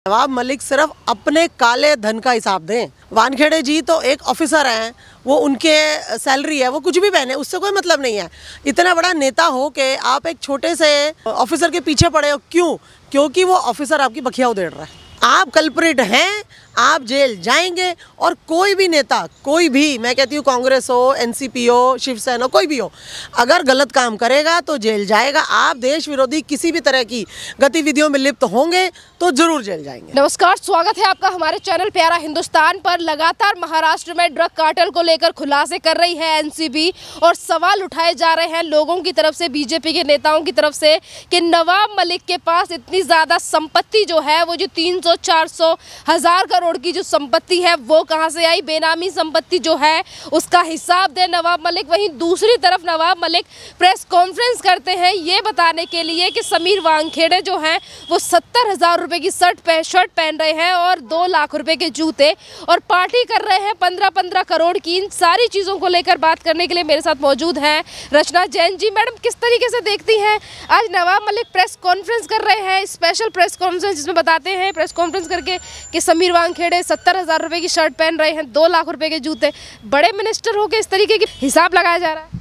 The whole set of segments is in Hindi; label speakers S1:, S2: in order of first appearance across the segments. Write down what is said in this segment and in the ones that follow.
S1: नवाब मलिक सिर्फ अपने काले धन का हिसाब दें। वानखेड़े जी तो एक ऑफिसर हैं, वो उनके सैलरी है, वो कुछ भी पहने, उससे कोई मतलब नहीं है। इतना बड़ा नेता हो के आप एक छोटे से ऑफिसर के पीछे पड़े हो, क्यों? क्योंकि वो ऑफिसर आपकी बखिया उधेड़ रहा है। आप कल्प्रिट हैं, आप जेल जाएंगे। और कोई भी नेता, कोई भी, मैं कहती हूँ कांग्रेस हो, एनसीपी हो, शिवसेना, कोई भी हो, अगर गलत काम करेगा तो जेल जाएगा। आप देश विरोधी किसी भी तरह की गतिविधियों में लिप्त होंगे तो जरूर जेल जाएंगे।
S2: नमस्कार, स्वागत है आपका हमारे चैनल प्यारा हिंदुस्तान पर। लगातार महाराष्ट्र में ड्रग कार्टेल को लेकर खुलासे कर रही है एनसीबी और सवाल उठाए जा रहे हैं लोगों की तरफ से, बीजेपी के नेताओं की तरफ से, कि नवाब मलिक के पास इतनी ज़्यादा संपत्ति जो है, वो जो 300-400 हज़ार करोड़ की जो संपत्ति है वो कहां से आई। बेनामी संपत्ति जो है उसका हिसाब दे नवाब मलिक। वहीं दूसरी तरफ नवाब मलिक प्रेस कॉन्फ्रेंस करते हैं ये बताने के लिए कि समीर वानखेड़े जो हैं वो 70,000 रुपए की शर्ट पहन रहे हैं और 2 लाख रुपए के जूते, और पार्टी कर रहे हैं 15-15 करोड़ की। इन सारी चीज़ों को लेकर बात करने के लिए मेरे साथ मौजूद हैं रचना जैन जी। मैडम, किस तरीके से देखती हैं आज नवाब मलिक प्रेस कॉन्फ्रेंस कर रहे हैं, स्पेशल प्रेस कॉन्फ्रेंस जिसमें बताते हैं प्रेस कॉन्फ्रेंस करके कि समीर वानखेड़े 70,000 रुपए की शर्ट पहन रहे हैं, 2 लाख रुपए के जूते। बड़े मिनिस्टर हो के इस तरीके की हिसाब लगाया जा रहा है।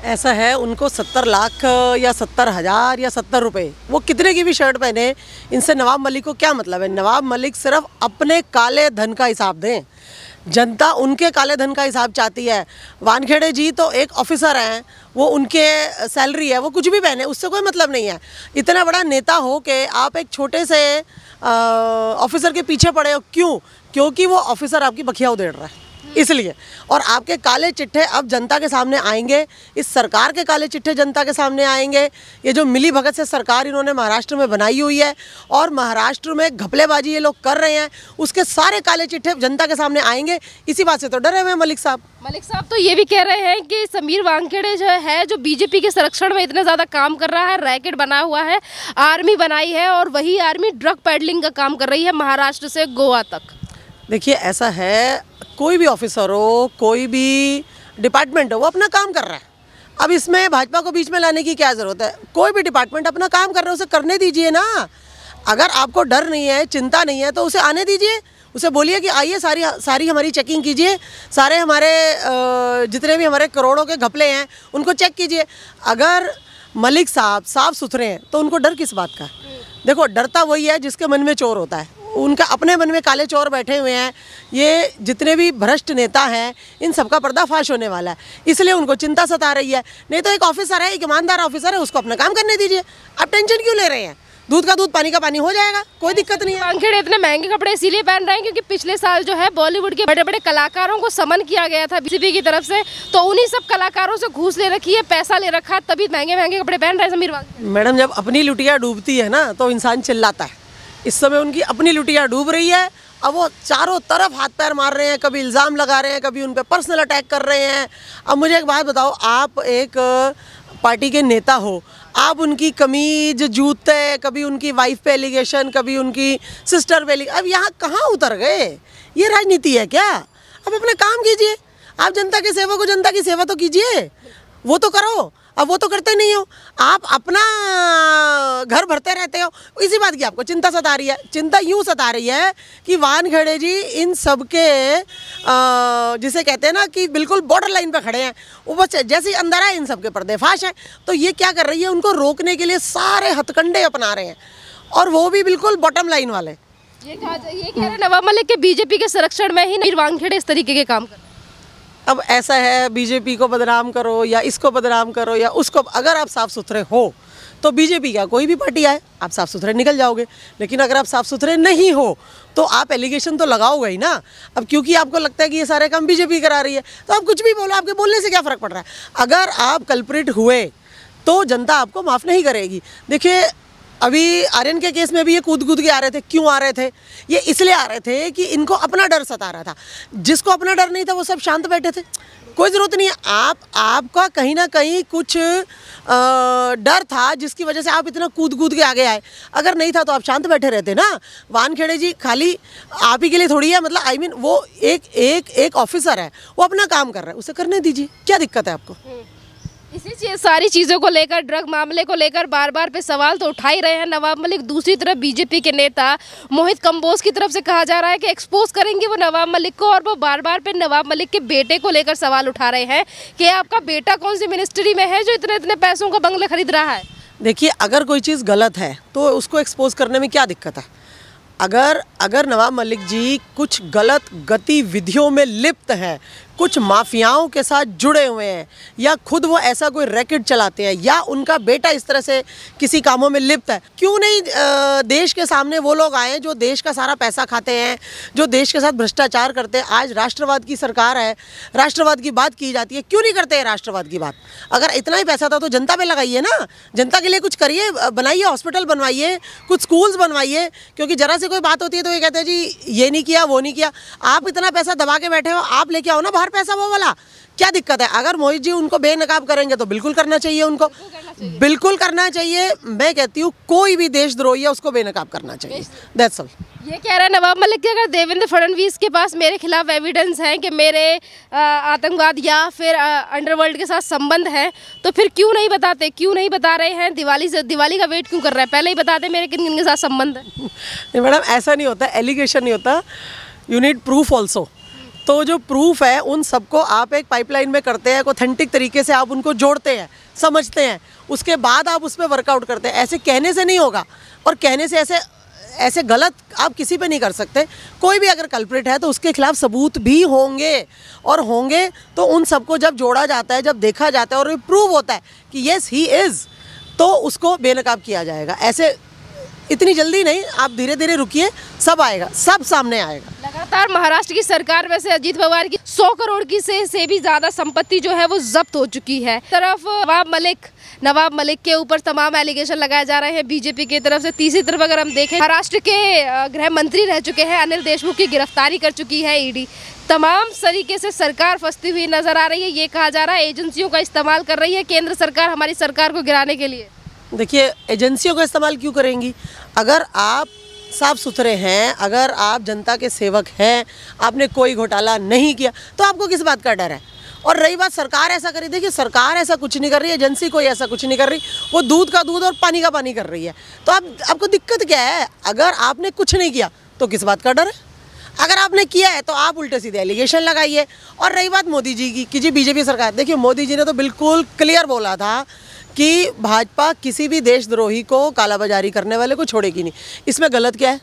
S1: ऐसा है, उनको 70 लाख या 70,000 या 70 रुपये, वो कितने की भी शर्ट पहने, इनसे नवाब मलिक को क्या मतलब है? नवाब मलिक सिर्फ अपने काले धन का हिसाब दें। जनता उनके काले धन का हिसाब चाहती है। वानखेड़े जी तो एक ऑफिसर हैं, वो उनके सैलरी है, वो कुछ भी पहने, उससे कोई मतलब नहीं है। इतना बड़ा नेता हो के आप एक छोटे से ऑफिसर के पीछे पड़े हो, क्यों? क्योंकि वो ऑफिसर आपकी बखिया उधेड़ रहा है, इसलिए। और आपके काले चिट्ठे अब जनता के सामने आएंगे, इस सरकार के काले चिट्ठे जनता के सामने आएंगे। ये जो मिली भगत से सरकार इन्होंने महाराष्ट्र में बनाई हुई है और महाराष्ट्र में घपलेबाजी ये लोग कर रहे हैं, उसके सारे काले चिट्ठे जनता के सामने आएंगे। इसी बात से तो डरे हुए मलिक साहब।
S2: मलिक साहब तो ये भी कह रहे हैं कि समीर वानखेड़े जो है, जो बीजेपी के संरक्षण में इतना ज़्यादा काम कर रहा है, रैकेट बना हुआ है, आर्मी बनाई है, और वही आर्मी ड्रग पेडलिंग का काम कर रही है महाराष्ट्र से गोवा तक।
S1: देखिए, ऐसा है, कोई भी ऑफिसर हो, कोई भी डिपार्टमेंट हो, वो अपना काम कर रहा है। अब इसमें भाजपा को बीच में लाने की क्या ज़रूरत है? कोई भी डिपार्टमेंट अपना काम कर रहा है, उसे करने दीजिए ना। अगर आपको डर नहीं है, चिंता नहीं है, तो उसे आने दीजिए। उसे बोलिए कि आइए, सारी हमारी चेकिंग कीजिए, सारे हमारे जितने भी हमारे करोड़ों के घपले हैं उनको चेक कीजिए। अगर मलिक साहब साफ सुथरे हैं तो उनको डर किस बात का? देखो, डरता वही है जिसके मन में चोर होता है। उनका अपने मन में काले चोर बैठे हुए हैं। ये जितने भी भ्रष्ट नेता हैं, इन सबका पर्दाफाश होने वाला है, इसलिए उनको चिंता सता रही है। नहीं तो एक ऑफिसर है, एक ईमानदार ऑफिसर है, उसको अपना काम करने दीजिए। आप टेंशन क्यों ले रहे हैं? दूध का दूध, पानी का पानी हो जाएगा, कोई दिक्कत नहीं है।
S2: वानखेड़े इतने महंगे कपड़े इसीलिए पहन रहे हैं क्योंकि पिछले साल जो है बॉलीवुड के बड़े बड़े कलाकारों को समन किया गया था बीजेपी की तरफ से, तो उन्हीं सब कलाकारों से घूस ले रखी है, पैसा ले रखा, तभी महंगे महंगे कपड़े पहन रहे हैं समीर वानखेड़े।
S1: मैडम, जब अपनी लुटिया डूबती है ना तो इंसान चिल्लाता है। इस समय उनकी अपनी लुटिया डूब रही है। अब वो चारों तरफ हाथ पैर मार रहे हैं, कभी इल्ज़ाम लगा रहे हैं, कभी उन पर पर्सनल अटैक कर रहे हैं। अब मुझे एक बात बताओ, आप एक पार्टी के नेता हो, आप उनकी कमीज, जूते, कभी उनकी वाइफ पे एलिगेशन, कभी उनकी सिस्टर पे एलिगेशन, अब यहाँ कहाँ उतर गए? ये राजनीति है क्या? अब अपना काम कीजिए। आप जनता की सेवा को, जनता की सेवा तो कीजिए, वो तो करो। अब वो तो करते नहीं हो, आप अपना घर भरते रहते हो। इसी बात की आपको चिंता सता रही है। चिंता यूँ सता रही है कि वानखेड़े जी इन सब के जिसे कहते हैं ना कि बिल्कुल बॉर्डर लाइन पे खड़े हैं। वो बस जैसे ही अंदर आए इन सब के पर्देफाश है। तो ये क्या कर रही है? उनको रोकने के लिए सारे हथकंडे अपना रहे हैं, और वो भी बिल्कुल बॉटम लाइन वाले।
S2: ये कह रहे हैं नवाब मलिक के बीजेपी के संरक्षण में ही समीर वानखेड़े इस तरीके के काम कर।
S1: अब ऐसा है, बीजेपी को बदनाम करो या इसको बदनाम करो या उसको, अगर आप साफ़ सुथरे हो तो बीजेपी क्या कोई भी पार्टी आए, आप साफ़ सुथरे निकल जाओगे। लेकिन अगर आप साफ़ सुथरे नहीं हो तो आप एलिगेशन तो लगाओगे ही ना। अब क्योंकि आपको लगता है कि ये सारे काम बीजेपी करा रही है, तो आप कुछ भी बोलो, आपके बोलने से क्या फ़र्क पड़ रहा है? अगर आप कल्प्रिट हुए तो जनता आपको माफ़ नहीं करेगी। देखिए, अभी आर्यन के केस में भी ये कूद कूद के आ रहे थे। क्यों आ रहे थे? ये इसलिए आ रहे थे कि इनको अपना डर सता रहा था। जिसको अपना डर नहीं था वो सब शांत बैठे थे। कोई ज़रूरत नहीं है, आपका कहीं ना कहीं कुछ डर था जिसकी वजह से आप इतना कूद कूद के आगे आए। अगर नहीं था तो आप शांत बैठे रहते ना। वानखेड़े जी खाली आप ही के लिए थोड़ी है, मतलब आई मीन वो एक ऑफिसर है, वो अपना काम कर रहा है, उसे करने दीजिए, क्या दिक्कत है आपको?
S2: सारी चीज़ों को लेकर, ड्रग मामले को लेकर बार बार पे सवाल तो उठा ही रहे हैं नवाब मलिक। दूसरी तरफ बीजेपी के नेता मोहित कंबोज की तरफ से कहा जा रहा है कि एक्सपोज करेंगे वो नवाब मलिक को, और वो बार बार पे नवाब मलिक के बेटे को लेकर सवाल उठा रहे हैं कि आपका बेटा कौन सी मिनिस्ट्री में है जो इतने इतने पैसों का बंगला खरीद रहा है।
S1: देखिए, अगर कोई चीज़ गलत है तो उसको एक्सपोज करने में क्या दिक्कत है। अगर नवाब मलिक जी कुछ गलत गतिविधियों में लिप्त हैं, कुछ माफियाओं के साथ जुड़े हुए हैं, या खुद वो ऐसा कोई रैकेट चलाते हैं, या उनका बेटा इस तरह से किसी कामों में लिप्त है, क्यों नहीं देश के सामने वो लोग आए जो देश का सारा पैसा खाते हैं, जो देश के साथ भ्रष्टाचार करते हैं। आज राष्ट्रवाद की सरकार है, राष्ट्रवाद की बात की जाती है, क्यों नहीं करते हैं राष्ट्रवाद की बात। अगर इतना ही पैसा था तो जनता पे लगाइए ना, जनता के लिए कुछ करिए, बनाइए हॉस्पिटल बनवाइए, कुछ स्कूल्स बनवाइए। क्योंकि जरा से कोई बात होती है तो ये कहते हैं जी ये नहीं किया, वो नहीं किया। आप इतना पैसा दबा के बैठे हो, आप लेके आओ ना बाहर पैसा वो वाला, क्या दिक्कत है। अगर मोहित जी उनको बेनकाब करेंगे तो बिल्कुल करना चाहिए, उनको बिल्कुल करना चाहिए। मैं कहती हूँ कोई भी देशद्रोही है उसको बेनकाब करना चाहिए। That's all.
S2: ये कह रहा है नवाब मलिक कि अगर देवेंद्र फडणवीस के पास मेरे खिलाफ एविडेंस है कि मेरे आतंकवाद या फिर अंडरवर्ल्ड के साथ संबंध है, तो फिर क्यों नहीं बताते, क्यों नहीं बता रहे हैं। दिवाली का वेट क्यों कर रहे हैं, पहले ही बता दें मेरे किन किन के साथ संबंध है।
S1: नहीं मैडम, ऐसा नहीं होता, एलिगेशन नहीं होता, यू नीड प्रूफ ऑल्सो। तो जो प्रूफ है उन सबको आप एक पाइपलाइन में करते हैं, ऑथेंटिक तरीके से आप उनको जोड़ते हैं, समझते हैं, उसके बाद आप उस पर वर्कआउट करते हैं। ऐसे कहने से नहीं होगा, और कहने से ऐसे गलत आप किसी पे नहीं कर सकते। कोई भी अगर कल्प्रिट है तो उसके खिलाफ सबूत भी होंगे, और होंगे तो उन सबको जब जोड़ा जाता है, जब देखा जाता है और प्रूव होता है कि येस ही इज़, तो उसको बेनकाब किया जाएगा। ऐसे इतनी जल्दी नहीं, आप धीरे धीरे रुकिए, सब आएगा, सब सामने आएगा।
S2: लगातार महाराष्ट्र की सरकार में से अजीत पवार की 100 करोड़ की से भी ज़्यादा संपत्ति जो है वो जब्त हो चुकी है। तरफ नवाब मलिक के ऊपर तमाम एलिगेशन लगाए जा रहे हैं बीजेपी की तरफ से। तीसरी तरफ अगर हम देखें, महाराष्ट्र के गृह मंत्री रह चुके हैं अनिल देशमुख की गिरफ्तारी कर चुकी है ईडी। तमाम तरीके से सरकार फंसती हुई नजर आ रही है। ये कहा जा रहा है एजेंसियों का इस्तेमाल कर रही है केंद्र सरकार हमारी सरकार को गिराने के लिए।
S1: देखिए, एजेंसियों का इस्तेमाल क्यों करेंगी। अगर आप साफ सुथरे हैं, अगर आप जनता के सेवक हैं, आपने कोई घोटाला नहीं किया, तो आपको किस बात का डर है। और रही बात सरकार ऐसा करी, देखिए सरकार ऐसा कुछ नहीं कर रही, एजेंसी कोई ऐसा कुछ नहीं कर रही, वो दूध का दूध और पानी का पानी कर रही है। तो आपको दिक्कत क्या है। अगर आपने कुछ नहीं किया तो किस बात का डर है। अगर आपने किया है तो आप उल्टे सीधे एलिगेशन लगाइए। और रही बात मोदी जी की कि जी बीजेपी सरकार, देखिए मोदी जी ने तो बिल्कुल क्लियर बोला था कि भाजपा किसी भी देशद्रोही को, कालाबाजारी करने वाले को छोड़ेगी नहीं। इसमें गलत क्या है।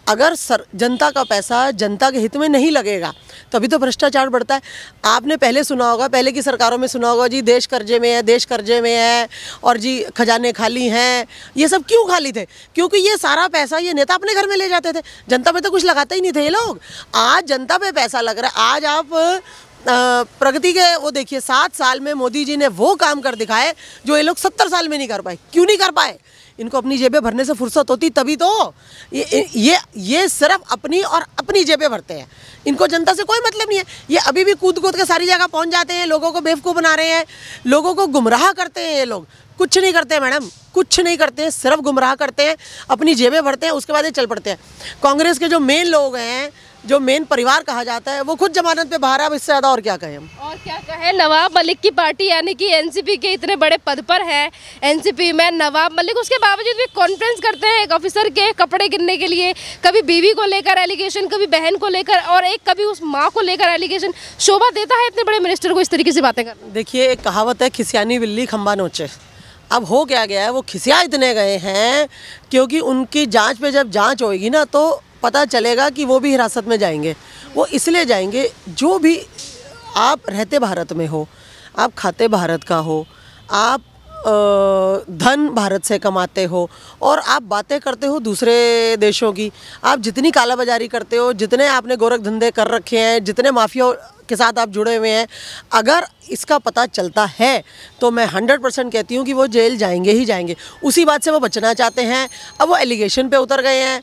S1: अगर जनता का पैसा जनता के हित में नहीं लगेगा तभी तो भ्रष्टाचार बढ़ता है। आपने पहले सुना होगा, पहले की सरकारों में सुना होगा, जी देश कर्जे में है, देश कर्जे में है, और जी खजाने खाली हैं। ये सब क्यों खाली थे, क्योंकि ये सारा पैसा ये नेता अपने घर में ले जाते थे, जनता पे तो कुछ लगाते ही नहीं थे ये लोग। आज जनता पे पैसा लग रहा है। आज आप प्रगति के वो देखिए, 7 साल में मोदी जी ने वो काम कर दिखाए जो ये लोग 70 साल में नहीं कर पाए। क्यों नहीं कर पाए। इनको अपनी जेबें भरने से फुर्सत होती तभी तो। ये सिर्फ अपनी और अपनी जेबें भरते हैं, इनको जनता से कोई मतलब नहीं है। ये अभी भी कूद कूद के सारी जगह पहुंच जाते हैं, लोगों को बेवकूफ़ बना रहे हैं, लोगों को गुमराह करते हैं। ये लोग कुछ नहीं करते हैं मैडम, कुछ नहीं करते हैं, सिर्फ गुमराह करते हैं, अपनी जेबें भरते हैं, उसके बाद ये चल पड़ते हैं। कांग्रेस के जो मेन लोग हैं, जो मेन परिवार कहा जाता है, वो खुद जमानत पे बाहर है। अब इससे ज़्यादा और क्या कहें हम।
S2: और क्या कहें। नवाब मलिक की पार्टी यानी कि एनसीपी के इतने बड़े पद पर है, एनसीपी में नवाब मलिक, उसके बावजूद भी कॉन्फ्रेंस करते हैं एक ऑफिसर के कपड़े गिनने के लिए। कभी बीवी को लेकर एलिगेशन, कभी बहन को लेकर, और एक कभी उस माँ को लेकर एलिगेशन। शोभा देता है इतने बड़े मिनिस्टर को इस तरीके से बातें करना।
S1: देखिए, एक कहावत है, खिसियानी बिल्ली खंबा नोचे। अब हो क्या गया है, वो खिसिया इतने गए हैं क्योंकि उनकी जांच पे जब जांच होएगी ना तो पता चलेगा कि वो भी हिरासत में जाएंगे। वो इसलिए जाएंगे, जो भी आप रहते भारत में हो, आप खाते भारत का हो, आप धन भारत से कमाते हो, और आप बातें करते हो दूसरे देशों की। आप जितनी कालाबाजारी करते हो, जितने आपने गोरख धंधे कर रखे हैं, जितने माफिया के साथ आप जुड़े हुए हैं, अगर इसका पता चलता है तो मैं 100% कहती हूँ कि वो जेल जाएंगे ही जाएंगे। उसी बात से वो बचना चाहते हैं। अब वो एलिगेशन पे उतर गए हैं,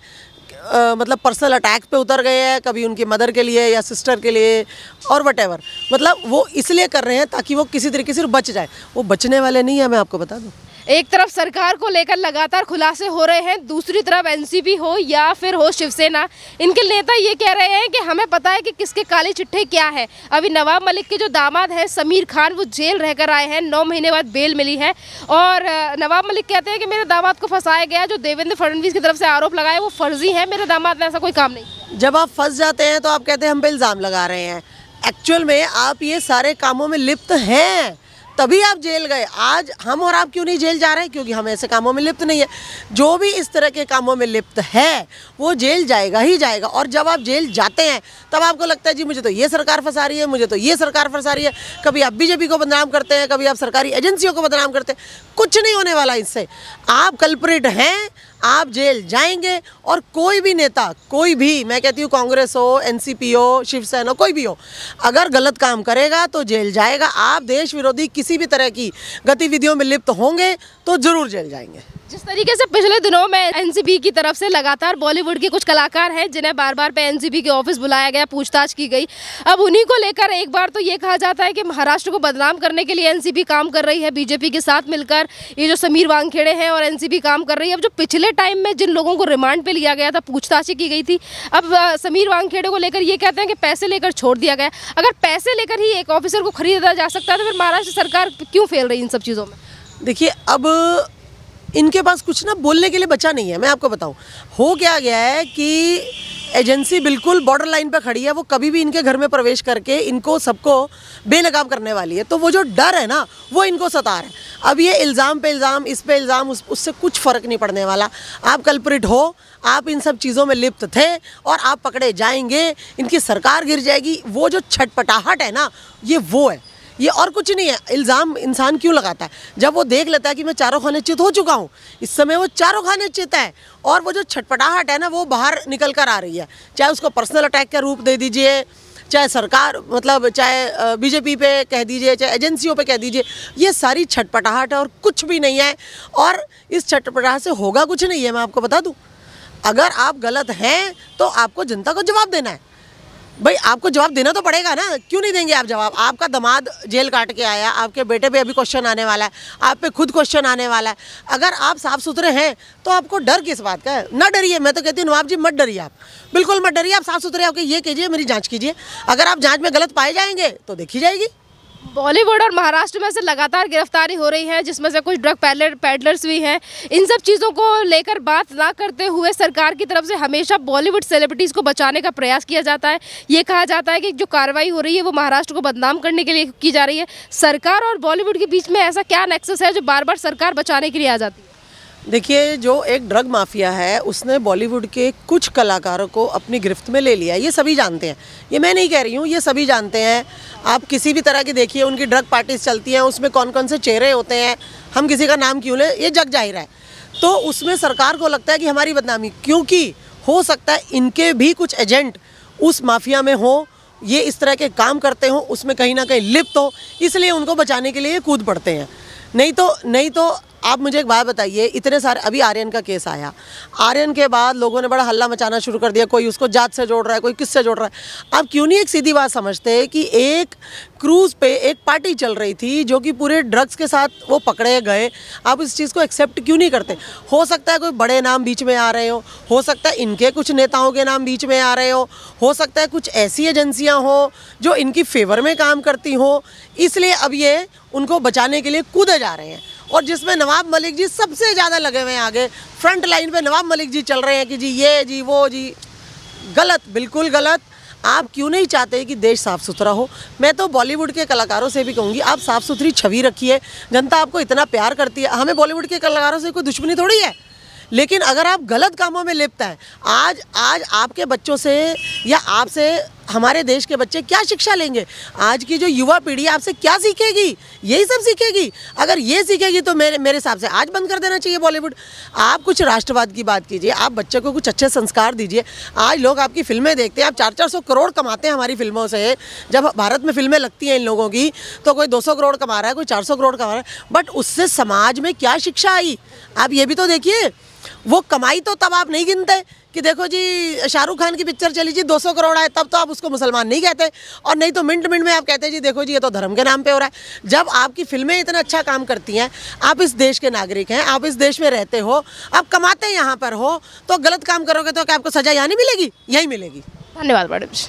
S1: मतलब पर्सनल अटैक पे उतर गए हैं, कभी उनकी मदर के लिए या सिस्टर के लिए और वटेवर। मतलब वो इसलिए कर रहे हैं ताकि वो किसी तरीके से बच जाए। वो बचने वाले नहीं है, मैं आपको बता दूं।
S2: एक तरफ सरकार को लेकर लगातार खुलासे हो रहे हैं, दूसरी तरफ एनसीपी हो या फिर हो शिवसेना, इनके नेता ये कह रहे हैं कि हमें पता है कि किसके काले चिट्ठे क्या है। अभी नवाब मलिक के जो दामाद हैं समीर खान, वो जेल रहकर आए हैं, 9 महीने बाद बेल मिली है और नवाब मलिक कहते हैं कि मेरे दामाद को फंसाया गया। जो देवेंद्र फडणवीस की तरफ से आरोप लगाए वो फर्जी है, मेरे दामाद ने ऐसा कोई काम नहीं किया।
S1: जब आप फंस जाते हैं तो आप कहते हैं हम पे इल्ज़ाम लगा रहे हैं। एक्चुअल में आप ये सारे कामों में लिप्त हैं, तभी आप जेल गए। आज हम और आप क्यों नहीं जेल जा रहे हैं? क्योंकि हम ऐसे कामों में लिप्त नहीं है। जो भी इस तरह के कामों में लिप्त है वो जेल जाएगा ही जाएगा। और जब आप जेल जाते हैं तब आपको लगता है जी मुझे तो ये सरकार फंसा रही है, मुझे तो ये सरकार फंसा रही है। कभी आप बीजेपी को बदनाम करते हैं, कभी आप सरकारी एजेंसियों को बदनाम करते हैं। कुछ नहीं होने वाला इससे। आप कल्प्रिट हैं, आप जेल जाएंगे। और कोई भी नेता, कोई भी, मैं कहती हूँ कांग्रेस हो, एनसीपी हो, शिवसेना, कोई भी हो, अगर गलत काम करेगा तो जेल जाएगा। आप देश विरोधी किसी भी तरह की गतिविधियों में लिप्त होंगे तो जरूर जेल जाएंगे।
S2: जिस तरीके से पिछले दिनों में एनसीबी की तरफ से लगातार बॉलीवुड के कुछ कलाकार हैं जिन्हें बार बार पे एनसीबी के ऑफिस बुलाया गया, पूछताछ की गई। अब उन्हीं को लेकर एक बार तो ये कहा जाता है कि महाराष्ट्र को बदनाम करने के लिए एनसीबी काम कर रही है, बीजेपी के साथ मिलकर ये जो समीर वानखेड़े हैं और एनसीबी काम कर रही है। अब जो पिछले टाइम में जिन लोगों को रिमांड पे लिया गया था, पूछताछ की गई थी, अब समीर वानखेड़े को लेकर ये कहते हैं कि पैसे लेकर छोड़ दिया गया। अगर पैसे लेकर ही एक ऑफिसर को खरीदा जा सकता है तो फिर महाराष्ट्र सरकार क्यों फेल रही इन सब चीज़ों में?
S1: देखिए, अब इनके पास कुछ ना बोलने के लिए बचा नहीं है। मैं आपको बताऊं, हो क्या गया है कि एजेंसी बिल्कुल बॉर्डर लाइन पे खड़ी है। वो कभी भी इनके घर में प्रवेश करके इनको सबको बेनकाब करने वाली है। तो वो जो डर है ना, वो इनको सता रहा है। अब ये इल्ज़ाम पे इल्ज़ाम, इस पे इल्ज़ाम, उससे कुछ फ़र्क नहीं पड़ने वाला। आप कल्प्रिट हो, आप इन सब चीज़ों में लिप्त थे और आप पकड़े जाएंगे, इनकी सरकार गिर जाएगी। वो जो छटपटाहट है ना, ये वो है, ये और कुछ नहीं है। इल्ज़ाम इंसान क्यों लगाता है? जब वो देख लेता है कि मैं चारों खाने चित हो चुका हूँ, इस समय वो चारों खाने चित है और वो जो छटपटाहट है ना, वो बाहर निकल कर आ रही है। चाहे उसको पर्सनल अटैक का रूप दे दीजिए, चाहे सरकार, मतलब चाहे बीजेपी पे कह दीजिए, चाहे एजेंसियों पे कह दीजिए, ये सारी छटपटाहट है और कुछ भी नहीं है। और इस छटपटाहट से होगा कुछ नहीं है। मैं आपको बता दूँ, अगर आप गलत हैं तो आपको जनता को जवाब देना है। भाई आपको जवाब देना तो पड़ेगा ना, क्यों नहीं देंगे आप जवाब? आपका दामाद जेल काट के आया, आपके बेटे पे अभी क्वेश्चन आने वाला है, आप पे खुद क्वेश्चन आने वाला है। अगर आप साफ सुथरे हैं तो आपको डर किस बात का है? ना डरिए। मैं तो कहती हूँ नवाब जी मत डरिए, आप बिल्कुल मत डरिए। आप साफ सुथरे होकर ये कीजिए, मेरी जाँच कीजिए। अगर आप जाँच में गलत पाए जाएंगे तो देखी जाएगी।
S2: बॉलीवुड और महाराष्ट्र में से लगातार गिरफ्तारी हो रही है, जिसमें से कुछ ड्रग पैडलर्स भी हैं। इन सब चीज़ों को लेकर बात ना करते हुए सरकार की तरफ से हमेशा बॉलीवुड सेलिब्रिटीज़ को बचाने का प्रयास किया जाता है। ये कहा जाता है कि जो कार्रवाई हो रही है वो महाराष्ट्र को बदनाम करने के लिए की जा रही है। सरकार और बॉलीवुड के बीच में ऐसा क्या नेक्सस है जो बार बार सरकार बचाने के लिए आ जाती है?
S1: देखिए, जो एक ड्रग माफिया है उसने बॉलीवुड के कुछ कलाकारों को अपनी गिरफ्त में ले लिया है। ये सभी जानते हैं, ये मैं नहीं कह रही हूँ, ये सभी जानते हैं। आप किसी भी तरह की देखिए, उनकी ड्रग पार्टीज चलती हैं, उसमें कौन कौन से चेहरे होते हैं, हम किसी का नाम क्यों लें, ये जग जाहिर है। तो उसमें सरकार को लगता है कि हमारी बदनामी, क्योंकि हो सकता है इनके भी कुछ एजेंट उस माफिया में हो, ये इस तरह के काम करते हों, उसमें कहीं ना कहीं लिप्त हो, इसलिए उनको बचाने के लिए कूद पड़ते हैं। नहीं तो आप मुझे एक बात बताइए, इतने सारे, अभी आर्यन का केस आया, आर्यन के बाद लोगों ने बड़ा हल्ला मचाना शुरू कर दिया, कोई उसको जात से जोड़ रहा है, कोई किससे जोड़ रहा है। आप क्यों नहीं एक सीधी बात समझते कि एक क्रूज़ पे एक पार्टी चल रही थी जो कि पूरे ड्रग्स के साथ वो पकड़े गए, आप इस चीज़ को एक्सेप्ट क्यों नहीं करते? हो सकता है कोई बड़े नाम बीच में आ रहे हो सकता है इनके कुछ नेताओं के नाम बीच में आ रहे हो सकता है कुछ ऐसी एजेंसियाँ हो जो इनकी फेवर में काम करती हो, इसलिए अब ये उनको बचाने के लिए कूदे जा रहे हैं। और जिसमें नवाब मलिक जी सबसे ज़्यादा लगे हुए हैं, आगे फ्रंट लाइन पे नवाब मलिक जी चल रहे हैं कि जी ये जी वो जी। गलत, बिल्कुल गलत। आप क्यों नहीं चाहते कि देश साफ़ सुथरा हो? मैं तो बॉलीवुड के कलाकारों से भी कहूँगी, आप साफ़ सुथरी छवि रखिए। जनता आपको इतना प्यार करती है, हमें बॉलीवुड के कलाकारों से कोई दुश्मनी थोड़ी है। लेकिन अगर आप गलत कामों में लिप्त हैं, आज आपके बच्चों से या आपसे हमारे देश के बच्चे क्या शिक्षा लेंगे? आज की जो युवा पीढ़ी आपसे क्या सीखेगी? यही सब सीखेगी। अगर ये सीखेगी तो मेरे हिसाब से आज बंद कर देना चाहिए बॉलीवुड। आप कुछ राष्ट्रवाद की बात कीजिए, आप बच्चे को कुछ अच्छे संस्कार दीजिए। आज लोग आपकी फिल्में देखते हैं, आप 400-400 करोड़ कमाते हैं हमारी फिल्मों से। जब भारत में फिल्में लगती हैं इन लोगों की तो कोई 200 करोड़ कमा रहा है, कोई 400 करोड़ कमा रहा है, बट उससे समाज में क्या शिक्षा आई? आप ये भी तो देखिए। वो कमाई तो तब आप नहीं गिनते कि देखो जी शाहरुख खान की पिक्चर चली जी 200 करोड़ आए, तब तो आप उसको मुसलमान नहीं कहते, और नहीं तो मिनट में आप कहते हैं जी देखो जी ये तो धर्म के नाम पे हो रहा है। जब आपकी फिल्में इतना अच्छा काम करती हैं, आप इस देश के नागरिक हैं, आप इस देश में रहते हो, आप कमाते यहाँ पर हो, तो गलत काम करोगे तो क्या आपको सजा यहाँ नहीं मिलेगी? यही मिलेगी।
S2: धन्यवाद मैडम जी।